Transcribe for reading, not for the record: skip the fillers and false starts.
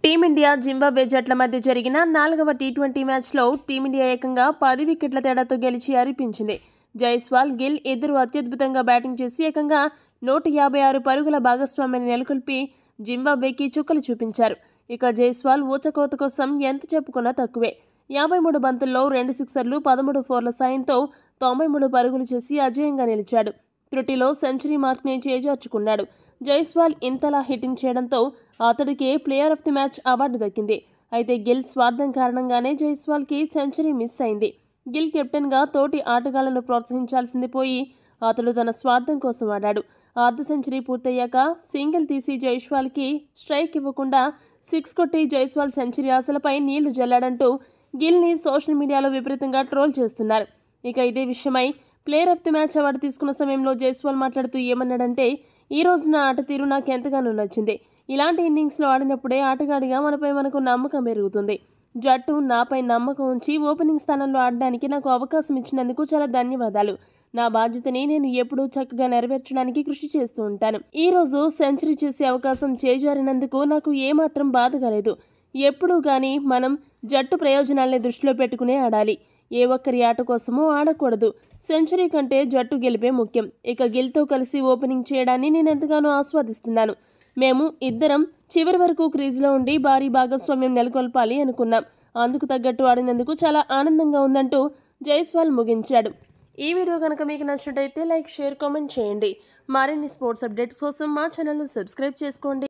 Team India Zimbabwe జట్ల మధ్య జరిగిన 4వ టీ20 మ్యాచ్లో టీమిండియా ఏకంగా 10 వికెట్ల తేడాతో గెలిచి అరిపించింది. జైస్వాల్, గిల్ ఇద్దరు అత్యద్భుతంగా బ్యాటింగ్ చేసి ఏకంగా 156 పరుగుల భాగస్వామ్యాన్ని నెలకొల్పి జింబాబ్వేకి చుక్కలు చూపించారు. ఇక జైస్వాల్ ఊచకోత కోసం ఎంత చెప్పుకున్నా తక్కువే. 53 బంతుల్లో 2 సిక్సర్లు, 13 ఫోర్ల సాయంతో 93 పరుగులు చేసి అజేయంగా నిలిచాడు. త్రుటిలో సెంచరీ మార్క్ని చేజార్చుకున్నాడు. జైస్వాల్ ఇంతలా హిట్టింగ్ చేయడంతో అతడికే player of the match award దక్కింది. అయితే గిల్ స్వార్థం కారణంగానే జైస్వాల్కి సెంచరీ మిస్ అయింది. గిల్ కెప్టెన్గా తోటి ఆటగాళ్లను ప్రోత్సహించాల్సింది పోయి అతడు తన స్వార్థం కోసం ఆడాడు. అర్ధ సెంచరీ పూర్తయ్యాక సింగిల్ తీసి జైస్వాల్కి స్ట్రైక్ ఇవ్వకుండా 6 కొట్టి జైస్వాల్ సెంచరీ ఆశలపై నీళ్లు జల్లాడంటూ గిల్ని సోషల్ మీడియాలో విపరీతంగా ట్రోల్ చేస్తున్నారు. ఇక ఇదే విషయమై player of the match award తీసుకున్న సమయంలో జైస్వాల్ మాట్లాడుతూ ఏమన్నాడంటే, ఈ రోజు నా ఆట తీరు నాకు ఎంతగానో నచ్చింది. ఇలాంటి ఇన్నింగ్స్లో ఆడినప్పుడే ఆటగాడిగా మనపై మనకు నమ్మకం పెరుగుతుంది. జట్టు నాపై నమ్మకం ఉంచి ఓపెనింగ్ స్థానంలో ఆడడానికి నాకు అవకాశం ఇచ్చినందుకు చాలా ధన్యవాదాలు. నా బాధ్యతని నేను ఎప్పుడూ చక్కగా నెరవేర్చడానికి కృషి చేస్తూ ఉంటాను. ఈ రోజు సెంచరీ చేసే అవకాశం చేజారినందుకు నాకు ఏమాత్రం బాధగా లేదు. ఎప్పుడూ కానీ మనం జట్టు ప్రయోజనాల్ని దృష్టిలో పెట్టుకునే ఆడాలి. ఏ ఒక్కరి ఆట కోసమూ ఆడకూడదు. సెంచరీ కంటే జట్టు గెలిపే ముఖ్యం. ఇక గిల్తో కలిసి ఓపెనింగ్ చేయడాన్ని నేను ఎంతగానో ఆస్వాదిస్తున్నాను. మేము ఇద్దరం చివరి వరకు క్రీజ్లో ఉండి భారీ భాగస్వామ్యం నెలకొల్పాలి అనుకున్నాం. అందుకు తగ్గట్టు ఆడినందుకు చాలా ఆనందంగా ఉందంటూ జైస్వాల్ ముగించాడు. ఈ వీడియో కనుక మీకు నచ్చినట్టయితే లైక్, షేర్, కామెంట్ చేయండి. మరిన్ని స్పోర్ట్స్ అప్డేట్స్ కోసం మా ఛానల్ను సబ్స్క్రైబ్ చేసుకోండి.